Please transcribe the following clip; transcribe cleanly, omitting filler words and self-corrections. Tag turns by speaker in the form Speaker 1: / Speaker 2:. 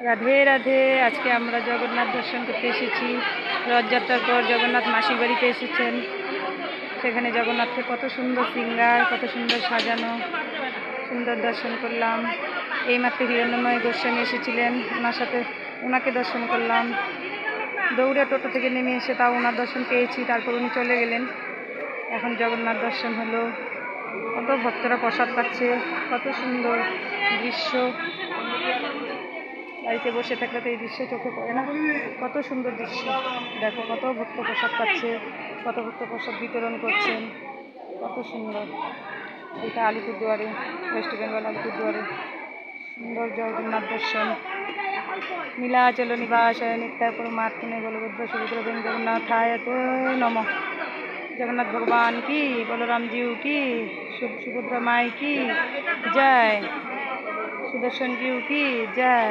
Speaker 1: রাধে রাধে। আজকে আমরা জগন্নাথ দর্শন করতে এসেছি। রথযাত্রার পর জগন্নাথ মাসির বাড়িতে এসেছেন। সেখানে জগন্নাথকে কত সুন্দর সিঙ্গার, কত সুন্দর সাজানো, সুন্দর দর্শন করলাম। এইমাত্র হিরণ্ময় গোস্বামী এসেছিলেন, ওনাকে দর্শন করলাম। দৌড়ে টোটো থেকে নেমে এসে তাও ওনার দর্শন পেয়েছি, তারপর উনি চলে গেলেন। এখন জগন্নাথ দর্শন হলো। কত ভক্তরা প্রসাদ পাচ্ছে, কত সুন্দর দৃশ্য। বাড়িতে বসে থাকলে তো এই দৃশ্য চোখে পড়ে না। কত সুন্দর দৃশ্য দেখো, কত ভক্ত প্রসাদ পাচ্ছে, কত ভক্ত প্রসাদ বিতরণ করছেন, কত সুন্দর। এটা আলিপুরদুয়ারে, ওয়েস্ট বেঙ্গল আলিপুরদুয়ারে সুন্দর জগন্নাথ দর্শন। নীলাচল নিবাসায় নিত্যায় পরমাত্মনে বলভদ্র সুভদ্র জগন্নাথায় নমঃ। जगन्नाथ भगवान की, बलराम जी की, सुभद्रा माई की जय, सुदर्शन जी की जय।